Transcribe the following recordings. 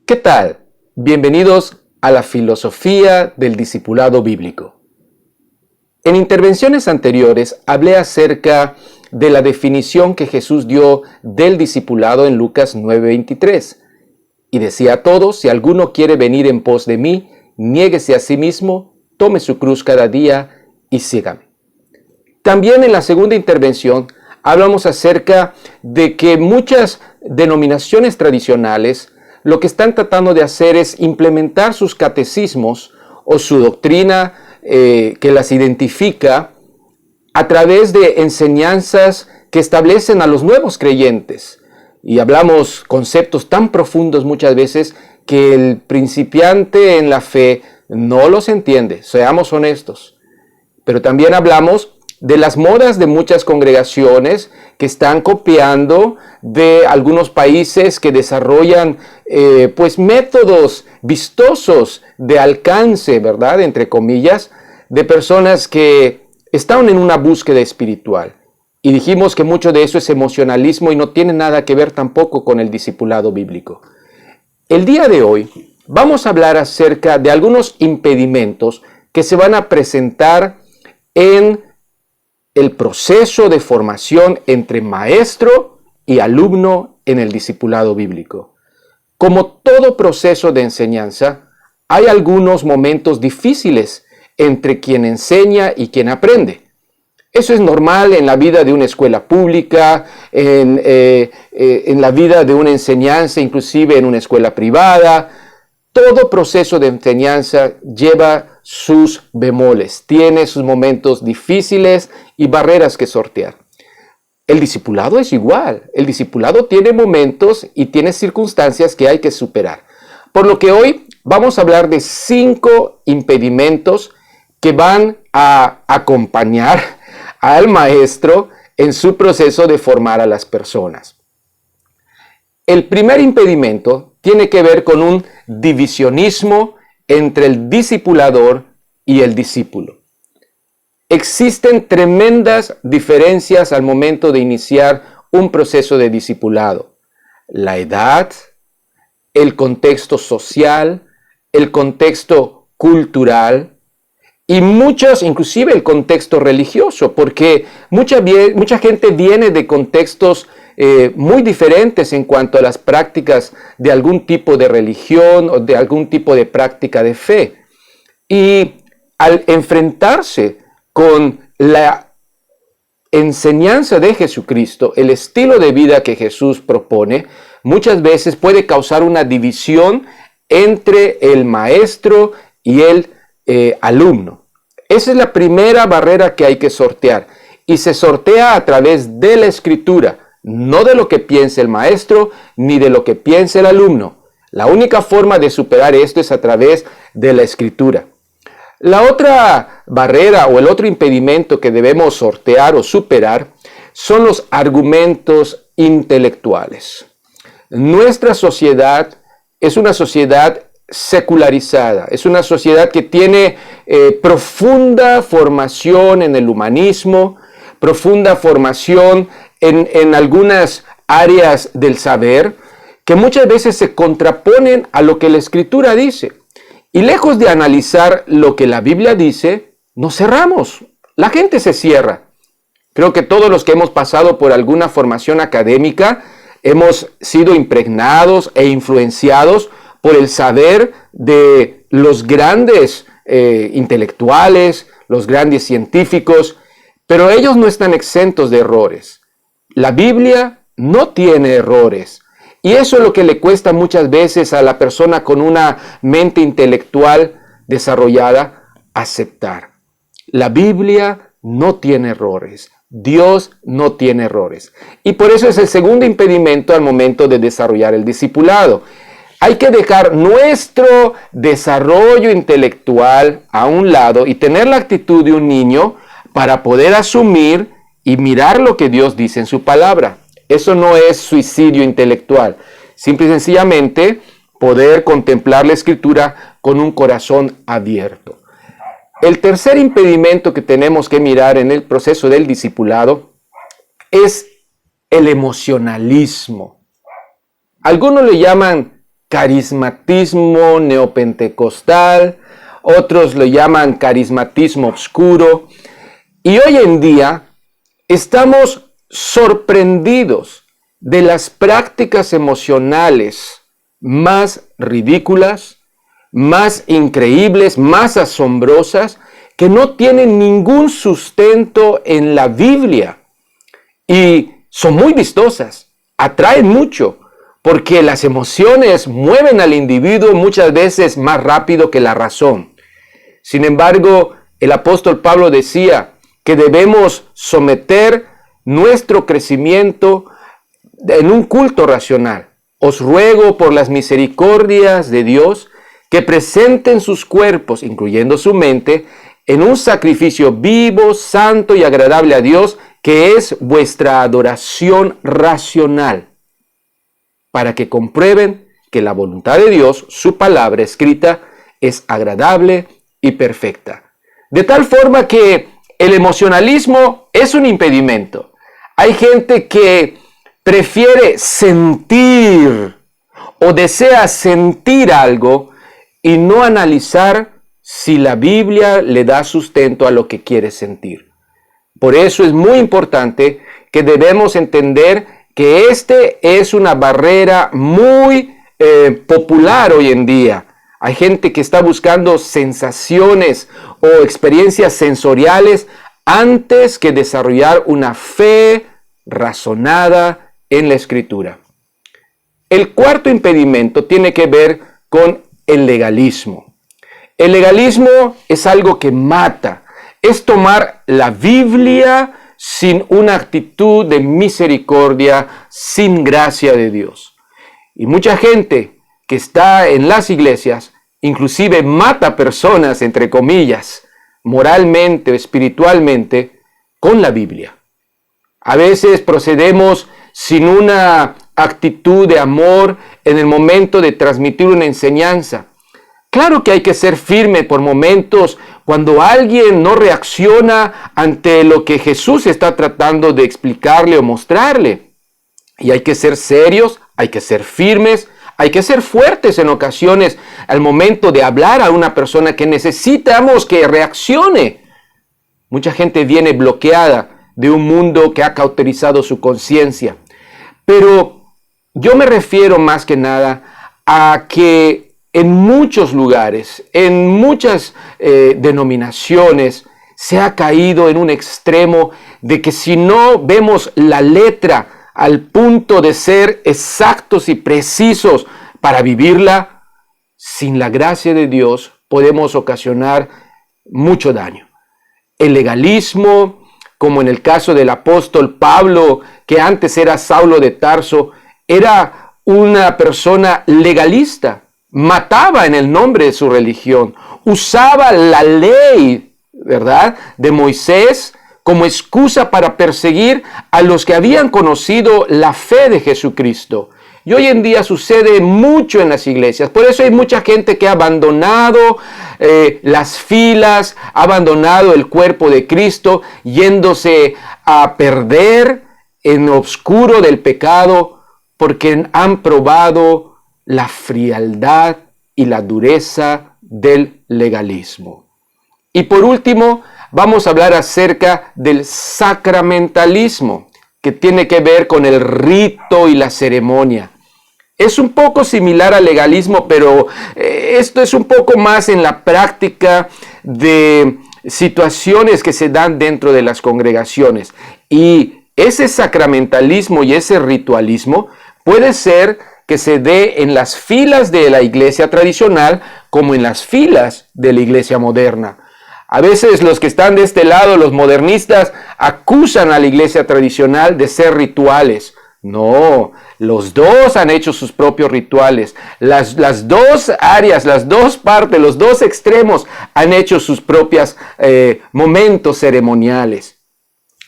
¿Qué tal? Bienvenidos a la filosofía del discipulado bíblico. En intervenciones anteriores hablé acerca de la definición que Jesús dio del discipulado en Lucas 9:23. Y decía a todos: si alguno quiere venir en pos de mí, niéguese a sí mismo, tome su cruz cada día y sígame. También en la segunda intervención hablamos acerca de que muchas denominaciones tradicionales lo que están tratando de hacer es implementar sus catecismos o su doctrina que las identifica a través de enseñanzas que establecen a los nuevos creyentes. Y hablamos conceptos tan profundos muchas veces que el principiante en la fe no los entiende, seamos honestos. Pero también hablamos de las modas de muchas congregaciones que están copiando de algunos países que desarrollan métodos vistosos de alcance, ¿verdad? Entre comillas, de personas que están en una búsqueda espiritual. Y dijimos que mucho de eso es emocionalismo y no tiene nada que ver tampoco con el discipulado bíblico. El día de hoy vamos a hablar acerca de algunos impedimentos que se van a presentar en el proceso de formación entre maestro y alumno en el discipulado bíblico. Como todo proceso de enseñanza, hay algunos momentos difíciles entre quien enseña y quien aprende. Eso es normal en la vida de una escuela pública, en la vida de una enseñanza, inclusive en una escuela privada. Todo proceso de enseñanza lleva sus bemoles, tiene sus momentos difíciles y barreras que sortear. El discipulado es igual. El discipulado tiene momentos y tiene circunstancias que hay que superar. Por lo que hoy vamos a hablar de 5 impedimentos que van a acompañar al maestro en su proceso de formar a las personas. El primer impedimento tiene que ver con un divisionismo entre el discipulador y el discípulo. Existen tremendas diferencias al momento de iniciar un proceso de discipulado. La edad, el contexto social, el contexto cultural y inclusive el contexto religioso, porque mucha gente viene de contextos muy diferentes en cuanto a las prácticas de algún tipo de religión o de algún tipo de práctica de fe. Y al enfrentarse con la enseñanza de Jesucristo, el estilo de vida que Jesús propone, muchas veces puede causar una división entre el maestro y el alumno. Esa es la primera barrera que hay que sortear. Y se sortea a través de la Escritura, no de lo que piense el maestro ni de lo que piense el alumno. La única forma de superar esto es a través de la Escritura. La otra barrera o el otro impedimento que debemos sortear o superar son los argumentos intelectuales. Nuestra sociedad es una sociedad secularizada, es una sociedad que tiene profunda formación en el humanismo, profunda formación en algunas áreas del saber, que muchas veces se contraponen a lo que la Escritura dice. Y lejos de analizar lo que la Biblia dice, nos cerramos. La gente se cierra. Creo que todos los que hemos pasado por alguna formación académica hemos sido impregnados e influenciados por el saber de los grandes intelectuales, los grandes científicos, pero ellos no están exentos de errores. La Biblia no tiene errores. Y eso es lo que le cuesta muchas veces a la persona con una mente intelectual desarrollada aceptar. La Biblia no tiene errores. Dios no tiene errores. Y por eso es el segundo impedimento al momento de desarrollar el discipulado. Hay que dejar nuestro desarrollo intelectual a un lado y tener la actitud de un niño para poder asumir y mirar lo que Dios dice en su palabra. Eso no es suicidio intelectual. Simple y sencillamente poder contemplar la Escritura con un corazón abierto. El tercer impedimento que tenemos que mirar en el proceso del discipulado es el emocionalismo. Algunos le llaman carismatismo neopentecostal, otros lo llaman carismatismo oscuro. Y hoy en día estamos sorprendidos de las prácticas emocionales más ridículas, más increíbles, más asombrosas, que no tienen ningún sustento en la Biblia. Y son muy vistosas, atraen mucho, porque las emociones mueven al individuo muchas veces más rápido que la razón. Sin embargo, el apóstol Pablo decía que debemos someter nuestro crecimiento en un culto racional. Os ruego por las misericordias de Dios que presenten sus cuerpos, incluyendo su mente, en un sacrificio vivo, santo y agradable a Dios, que es vuestra adoración racional, para que comprueben que la voluntad de Dios, su palabra escrita, es agradable y perfecta. De tal forma que el emocionalismo es un impedimento. Hay gente que prefiere sentir o desea sentir algo y no analizar si la Biblia le da sustento a lo que quiere sentir. Por eso es muy importante que debemos entender que este es una barrera muy popular hoy en día. Hay gente que está buscando sensaciones o experiencias sensoriales antes que desarrollar una fe razonada en la Escritura. El cuarto impedimento tiene que ver con el legalismo. El legalismo es algo que mata. Es tomar la Biblia sin una actitud de misericordia, sin gracia de Dios. Y mucha gente que está en las iglesias, inclusive mata personas, entre comillas, moralmente o espiritualmente, con la Biblia. A veces procedemos sin una actitud de amor en el momento de transmitir una enseñanza. Claro que hay que ser firme por momentos cuando alguien no reacciona ante lo que Jesús está tratando de explicarle o mostrarle. Y hay que ser serios, hay que ser firmes, hay que ser fuertes en ocasiones al momento de hablar a una persona que necesitamos que reaccione. Mucha gente viene bloqueada de un mundo que ha cauterizado su conciencia. Pero yo me refiero más que nada a que en muchos lugares, en muchas denominaciones, se ha caído en un extremo de que si no vemos la letra al punto de ser exactos y precisos para vivirla, sin la gracia de Dios podemos ocasionar mucho daño. El legalismo, como en el caso del apóstol Pablo, que antes era Saulo de Tarso, era una persona legalista. Mataba en el nombre de su religión, usaba la ley, ¿verdad?, de Moisés como excusa para perseguir a los que habían conocido la fe de Jesucristo. Y hoy en día sucede mucho en las iglesias. Por eso hay mucha gente que ha abandonado las filas, ha abandonado el cuerpo de Cristo, yéndose a perder en lo oscuro del pecado, porque han probado la frialdad y la dureza del legalismo. Y por último, vamos a hablar acerca del sacramentalismo, que tiene que ver con el rito y la ceremonia. Es un poco similar al legalismo, pero esto es un poco más en la práctica de situaciones que se dan dentro de las congregaciones. Y ese sacramentalismo y ese ritualismo puede ser que se dé en las filas de la iglesia tradicional como en las filas de la iglesia moderna. A veces los que están de este lado, los modernistas, acusan a la iglesia tradicional de ser rituales. No, los dos han hecho sus propios rituales. Las dos áreas, las dos partes, los dos extremos han hecho sus propios momentos ceremoniales.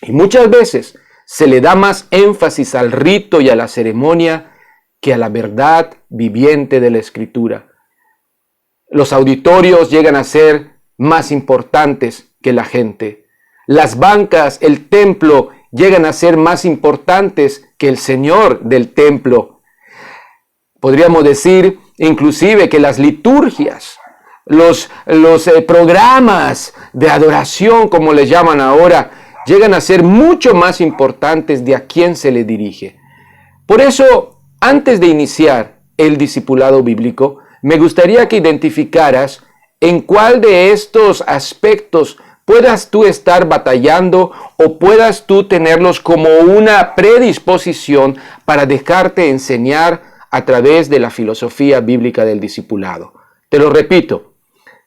Y muchas veces se le da más énfasis al rito y a la ceremonia que a la verdad viviente de la Escritura. Los auditorios llegan a ser más importantes que la gente. Las bancas, el templo, llegan a ser más importantes que el Señor del templo. Podríamos decir inclusive que las liturgias, los programas de adoración, como les llaman ahora, llegan a ser mucho más importantes de a quién se le dirige. Por eso, antes de iniciar el discipulado bíblico, me gustaría que identificaras en cuál de estos aspectos puedas tú estar batallando o puedas tú tenerlos como una predisposición para dejarte enseñar a través de la filosofía bíblica del discipulado. Te lo repito.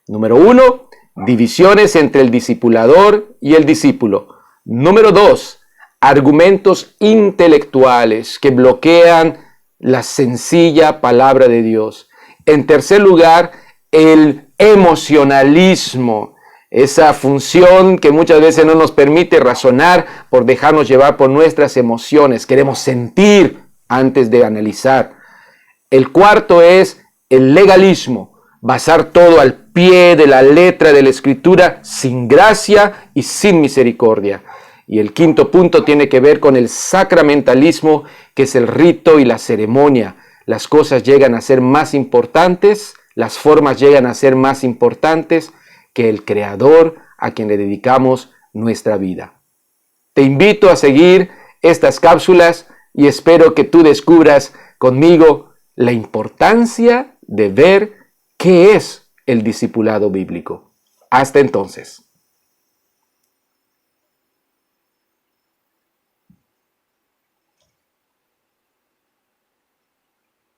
Número 1, divisiones entre el discipulador y el discípulo. Número 2, argumentos intelectuales que bloquean la sencilla palabra de Dios. En tercer lugar, el emocionalismo, esa función que muchas veces no nos permite razonar por dejarnos llevar por nuestras emociones. Queremos sentir antes de analizar. El cuarto es el legalismo, basar todo al pie de la letra de la Escritura sin gracia y sin misericordia. Y el quinto punto tiene que ver con el sacramentalismo, que es el rito y la ceremonia. Las cosas llegan a ser más importantes, las formas llegan a ser más importantes que el Creador a quien le dedicamos nuestra vida. Te invito a seguir estas cápsulas y espero que tú descubras conmigo la importancia de ver qué es el discipulado bíblico. Hasta entonces.